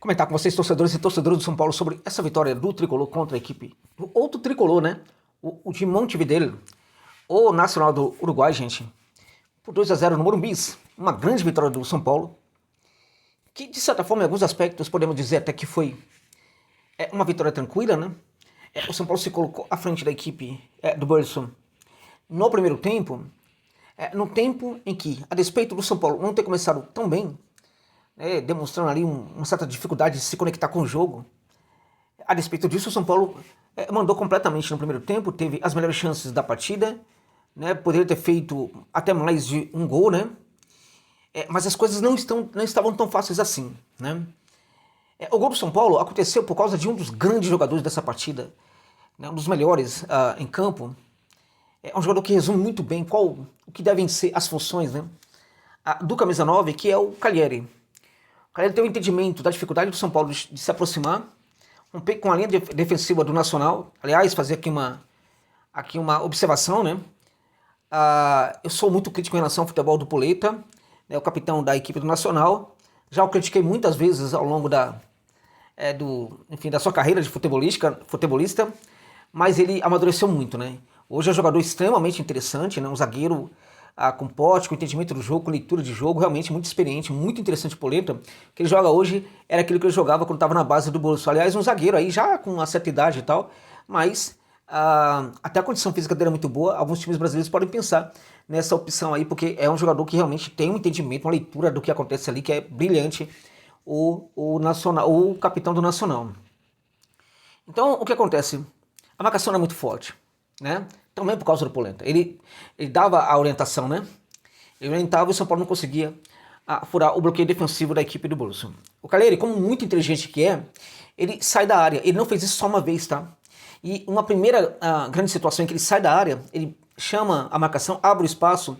Comentar com vocês, torcedores e torcedoras do São Paulo, sobre essa vitória do Tricolor contra a equipe do outro Tricolor, né? O de Montevideo, o Nacional do Uruguai, gente. Por 2-0 no Morumbi. Uma grande vitória do São Paulo, que de certa forma, em alguns aspectos, podemos dizer até que foi uma vitória tranquila, né? O São Paulo se colocou à frente da equipe do Bergson no primeiro tempo, no tempo em que, a despeito do São Paulo não ter começado tão bem, demonstrando ali uma certa dificuldade de se conectar com o jogo. A despeito disso, o São Paulo mandou completamente no primeiro tempo, teve as melhores chances da partida, né? Poderia ter feito até mais de um gol, né? Mas as coisas não estavam tão fáceis assim, né? O gol do São Paulo aconteceu por causa de um dos grandes jogadores dessa partida, né? Um dos melhores em campo. É um jogador que resume muito bem o que devem ser as funções, né? Do camisa 9, que é o Calleri. O Calleri tem um entendimento da dificuldade do São Paulo de se aproximar, com a linha defensiva do Nacional. Aliás, fazer aqui uma observação, né? Eu sou muito crítico em relação ao futebol do Poletta, né, o capitão da equipe do Nacional. Já o critiquei muitas vezes ao longo da sua carreira de futebolista, mas ele amadureceu muito, né? Hoje é um jogador extremamente interessante, né? Um zagueiro com porte, com entendimento do jogo, com leitura de jogo, realmente muito experiente, muito interessante o Poletta. O que ele joga hoje era aquilo que ele jogava quando estava na base do Bolso. Aliás, um zagueiro aí já com uma certa idade e tal, mas até a condição física dele é muito boa. Alguns times brasileiros podem pensar nessa opção aí, porque é um jogador que realmente tem um entendimento, uma leitura do que acontece ali, que é brilhante, o capitão do Nacional. Então, o que acontece? A marcação é muito forte, né? Também por causa do Polenta. Ele dava a orientação, né? Ele orientava e o São Paulo não conseguia furar o bloqueio defensivo da equipe do Bolso. O Calleri, como muito inteligente que é, ele sai da área. Ele não fez isso só uma vez, tá? E uma primeira grande situação em que ele sai da área, ele chama a marcação, abre o espaço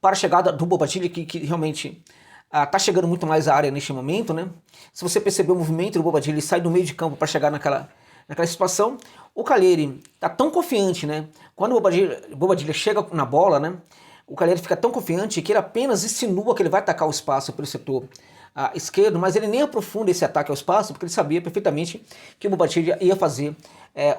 para a chegada do Bobadilla, que realmente está chegando muito mais à área neste momento, né? Se você perceber o movimento do Bobadilla, ele sai do meio de campo para chegar naquela situação. O Calleri está tão confiante, né? Quando o Bobadilla chega na bola, né? O Calleri fica tão confiante que ele apenas insinua que ele vai atacar o espaço pelo setor esquerdo, mas ele nem aprofunda esse ataque ao espaço, porque ele sabia perfeitamente que o Bobadilla ia fazer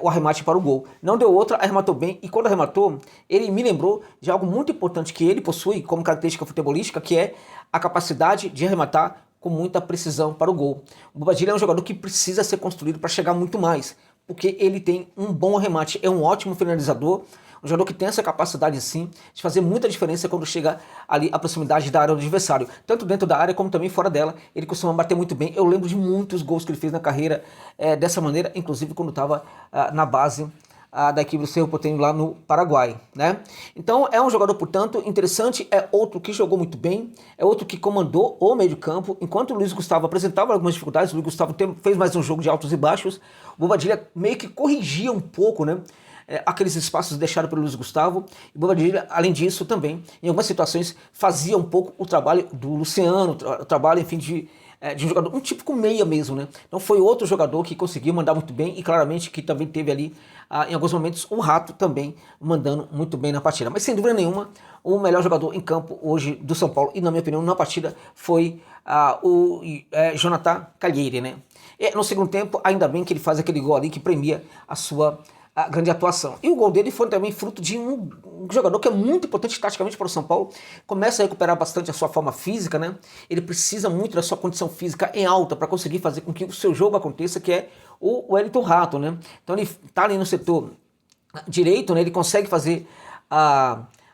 o arremate para o gol. Não deu outra, arrematou bem, e quando arrematou, ele me lembrou de algo muito importante que ele possui como característica futebolística, que é a capacidade de arrematar com muita precisão para o gol. O Bobadilla é um jogador que precisa ser construído para chegar muito mais, porque ele tem um bom arremate, é um ótimo finalizador, um jogador que tem essa capacidade sim de fazer muita diferença quando chega ali à proximidade da área do adversário, tanto dentro da área como também fora dela. Ele costuma bater muito bem. Eu lembro de muitos gols que ele fez na carreira dessa maneira, inclusive quando estava na base da equipe do Cerro Porteño lá no Paraguai, né? Então é um jogador, portanto, interessante, é outro que jogou muito bem, é outro que comandou o meio de campo, enquanto o Luiz Gustavo apresentava algumas dificuldades. O Luiz Gustavo fez mais um jogo de altos e baixos, o Bobadilla meio que corrigia um pouco, né? Aqueles espaços deixados pelo Luiz Gustavo. E o Bobadilla, além disso, também, em algumas situações, fazia um pouco o trabalho do Luciano, o trabalho, enfim, de um jogador, um típico meia mesmo, né? Então foi outro jogador que conseguiu mandar muito bem, e claramente que também teve ali, em alguns momentos, o Rato também mandando muito bem na partida. Mas sem dúvida nenhuma, o melhor jogador em campo hoje do São Paulo, e na minha opinião, na partida, foi o Jonathan Calleri, né? No segundo tempo, ainda bem que ele faz aquele gol ali que premia a grande atuação. E o gol dele foi também fruto de um jogador que é muito importante taticamente para o São Paulo. Começa a recuperar bastante a sua forma física, né? Ele precisa muito da sua condição física em alta para conseguir fazer com que o seu jogo aconteça, que é o Wellington Rato, né? Então ele está ali no setor direito, né? Ele consegue fazer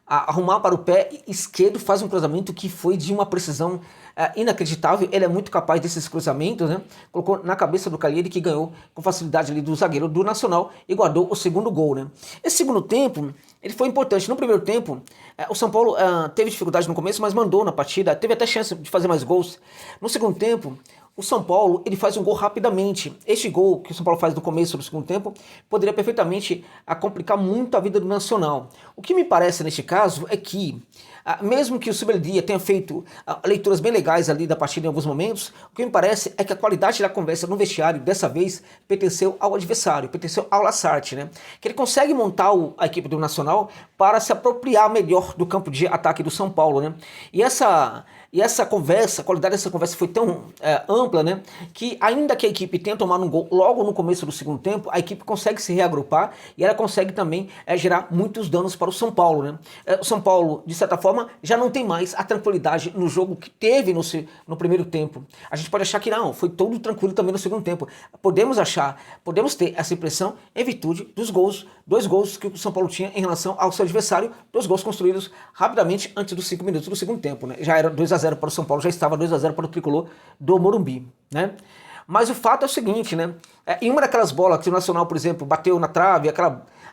arrumar para o pé esquerdo, faz um cruzamento que foi de uma precisão inacreditável. Ele é muito capaz desses cruzamentos, né? Colocou na cabeça do Calleri, que ganhou com facilidade ali do zagueiro do Nacional e guardou o segundo gol, né? Esse segundo tempo, ele foi importante. No primeiro tempo, o São Paulo teve dificuldade no começo, mas mandou na partida, teve até chance de fazer mais gols. No segundo tempo, o São Paulo, ele faz um gol rapidamente. Este gol que o São Paulo faz no começo do segundo tempo poderia perfeitamente complicar muito a vida do Nacional. O que me parece neste caso é que, mesmo que o Subeldia tenha feito leituras bem legais ali da partida em alguns momentos, o que me parece é que a qualidade da conversa no vestiário, dessa vez, pertenceu ao adversário, pertenceu ao Lasarte, né? Que ele consegue montar a equipe do Nacional para se apropriar melhor do campo de ataque do São Paulo, né? E E essa conversa, a qualidade dessa conversa foi tão ampla, né, que ainda que a equipe tenha tomado um gol logo no começo do segundo tempo, a equipe consegue se reagrupar e ela consegue também gerar muitos danos para o São Paulo, né? O São Paulo, de certa forma, já não tem mais a tranquilidade no jogo que teve no primeiro tempo. A gente pode achar que não, foi todo tranquilo também no segundo tempo. Podemos ter essa impressão em virtude dos gols, 2 gols que o São Paulo tinha em relação ao seu adversário, 2 gols construídos rapidamente antes dos 5 minutos do segundo tempo, né? Já era 2-0 para o São Paulo, já estava 2-0 para o tricolor do Morumbi, né? Mas o fato é o seguinte, né? Em uma daquelas bolas que o Nacional, por exemplo, bateu na trave,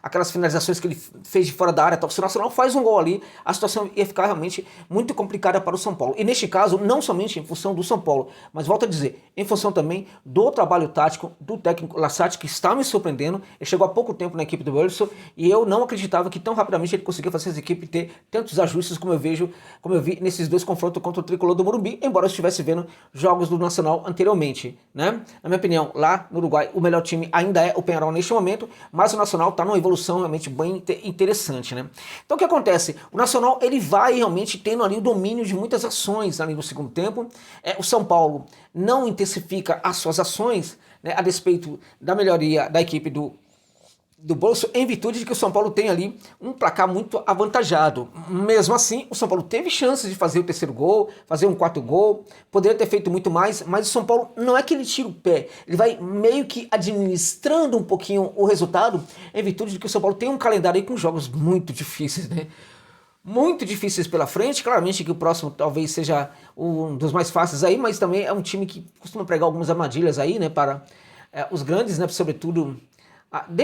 aquelas finalizações que ele fez de fora da área, se o Nacional faz um gol ali, a situação ia ficar realmente muito complicada para o São Paulo. E neste caso, não somente em função do São Paulo, mas volto a dizer, em função também do trabalho tático do técnico Lassati, que está me surpreendendo. Ele chegou há pouco tempo na equipe do Wilson e eu não acreditava que tão rapidamente ele conseguia fazer essa equipe ter tantos ajustes como eu vi nesses 2 confrontos contra o tricolor do Morumbi, embora eu estivesse vendo jogos do Nacional anteriormente, né? Na minha opinião, lá no Uruguai, o melhor time ainda é o Peñarol neste momento, mas o Nacional está numa evolução realmente bem interessante, né? Então o que acontece? O Nacional ele vai realmente tendo ali o domínio de muitas ações ali no segundo tempo. O São Paulo não intensifica as suas ações, né, a despeito da melhoria da equipe do Bolso, em virtude de que o São Paulo tem ali um placar muito avantajado. Mesmo assim, o São Paulo teve chances de fazer o 3º gol, fazer um 4º gol, poderia ter feito muito mais, mas o São Paulo não é que ele tira o pé, ele vai meio que administrando um pouquinho o resultado, em virtude de que o São Paulo tem um calendário aí com jogos muito difíceis, né? Muito difíceis pela frente, claramente que o próximo talvez seja um dos mais fáceis aí, mas também é um time que costuma pregar algumas armadilhas aí, né, para os grandes, né, sobretudo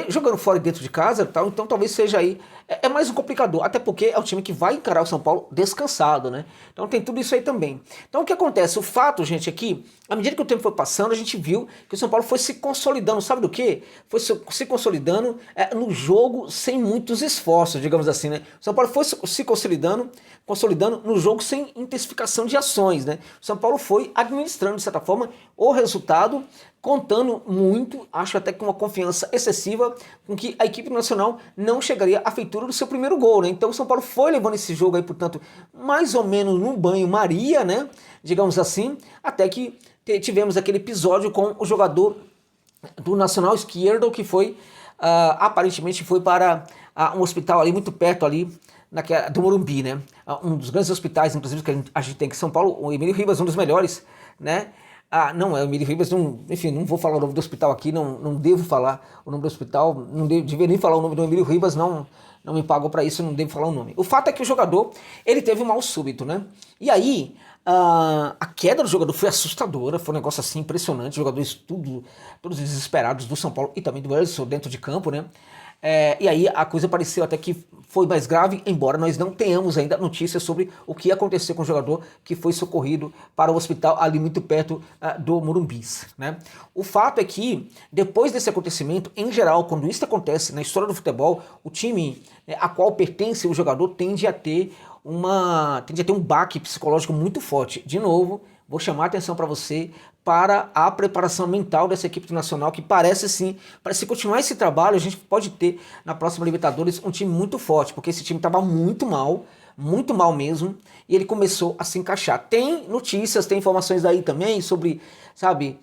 jogando fora e dentro de casa, tal, então talvez seja aí, mais um complicador, até porque é o time que vai encarar o São Paulo descansado, né? Então tem tudo isso aí também. Então o que acontece? O fato, gente, aqui, à medida que o tempo foi passando, a gente viu que o São Paulo foi se consolidando, sabe do quê? Foi se consolidando no jogo sem muitos esforços, digamos assim, né? O São Paulo foi se consolidando no jogo sem intensificação de ações, né? O São Paulo foi administrando, de certa forma, o resultado, contando muito, acho até com uma confiança excessiva, com que a equipe nacional não chegaria à feitura do seu primeiro gol, né? Então o São Paulo foi levando esse jogo aí, portanto, mais ou menos no banho-maria, né? Digamos assim, até que tivemos aquele episódio com o jogador do Nacional Esquerdo, que foi, aparentemente foi para um hospital ali muito perto ali, do Morumbi, né? Um dos grandes hospitais, inclusive, que a gente tem aqui em São Paulo, o Emílio Ribas, um dos melhores, né? Não, é o Emílio Ribas, enfim, não vou falar o nome do hospital aqui, não devo falar o nome do hospital, não devia nem falar o nome do Emílio Ribas, não me pagou para isso, não devo falar o nome. O fato é que o jogador, ele teve um mal súbito, né? E aí, a queda do jogador foi assustadora, foi um negócio assim impressionante, os jogadores todos desesperados do São Paulo e também do Wilson dentro de campo, né? E aí a coisa pareceu até que foi mais grave, embora nós não tenhamos ainda notícias sobre o que aconteceu com o jogador que foi socorrido para o hospital ali muito perto do Morumbis, né? O fato é que, depois desse acontecimento, em geral, quando isso acontece na história do futebol, o time, né, a qual pertence o jogador tende a ter um baque psicológico muito forte. De novo, vou chamar a atenção para você para a preparação mental dessa equipe nacional, que parece continuar esse trabalho, a gente pode ter na próxima Libertadores um time muito forte, porque esse time estava muito mal mesmo, e ele começou a se encaixar. Tem notícias, tem informações aí também sobre, sabe,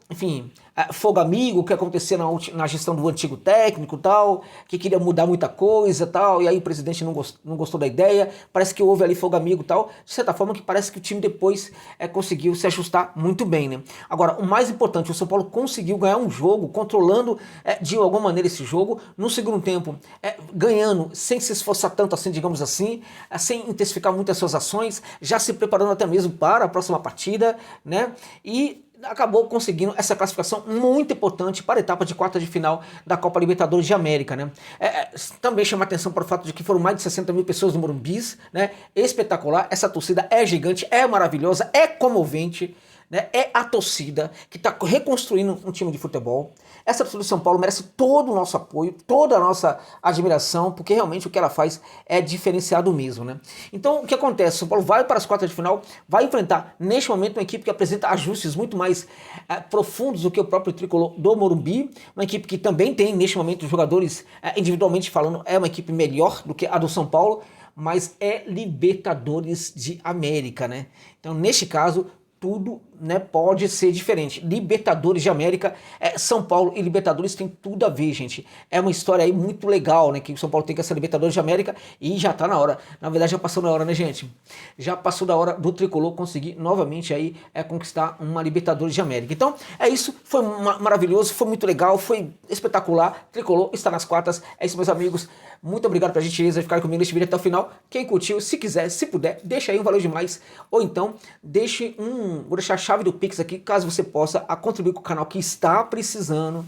enfim, fogo amigo, o que acontecia na gestão do antigo técnico, tal, que queria mudar muita coisa, tal, e aí o presidente não gostou da ideia, parece que houve ali fogo amigo, tal, de certa forma que parece que o time depois conseguiu se ajustar muito bem, né? Agora, o mais importante, o São Paulo conseguiu ganhar um jogo, controlando de alguma maneira esse jogo, no segundo tempo, ganhando, sem se esforçar tanto assim, digamos assim, sem intensificar muito as suas ações, já se preparando até mesmo para a próxima partida, né? E acabou conseguindo essa classificação muito importante para a etapa de quarta de final da Copa Libertadores de América, né? Também chama atenção para o fato de que foram mais de 60 mil pessoas no Morumbis, né? Espetacular, essa torcida é gigante, é maravilhosa, é comovente, né? É a torcida que está reconstruindo um time de futebol. Essa torcida do São Paulo merece todo o nosso apoio, toda a nossa admiração, porque realmente o que ela faz é diferenciado mesmo, né? Então, o que acontece? O São Paulo vai para as quartas de final, vai enfrentar, neste momento, uma equipe que apresenta ajustes muito mais profundos do que o próprio tricolor do Morumbi, uma equipe que também tem, neste momento, jogadores, individualmente falando, é uma equipe melhor do que a do São Paulo, mas é Libertadores de América, né? Então, neste caso, tudo, né, pode ser diferente. Libertadores de América, São Paulo e Libertadores tem tudo a ver, gente. É uma história aí muito legal, né, que o São Paulo tem com essa Libertadores de América e já tá na hora. Na verdade, já passou da hora, né, gente? Já passou da hora do Tricolor conseguir novamente aí conquistar uma Libertadores de América. Então, é isso. Foi maravilhoso, foi muito legal, foi espetacular. Tricolor está nas quartas. É isso, meus amigos. Muito obrigado pela gentileza de ficar comigo neste vídeo até o final. Quem curtiu, se quiser, se puder, deixa aí um valeu demais. Ou então, vou deixar a chave do Pix aqui, caso você possa contribuir com o canal que está precisando,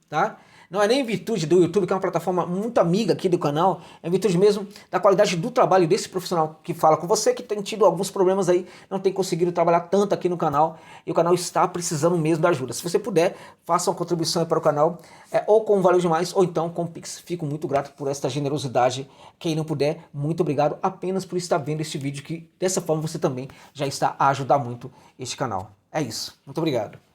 tá? Não é nem em virtude do YouTube, que é uma plataforma muito amiga aqui do canal, é em virtude mesmo da qualidade do trabalho desse profissional que fala com você, que tem tido alguns problemas aí, não tem conseguido trabalhar tanto aqui no canal, e o canal está precisando mesmo da ajuda. Se você puder, faça uma contribuição aí para o canal, ou com valeu demais, ou então com o Pix. Fico muito grato por esta generosidade. Quem não puder, muito obrigado apenas por estar vendo este vídeo, que dessa forma você também já está a ajudar muito este canal. É isso. Muito obrigado.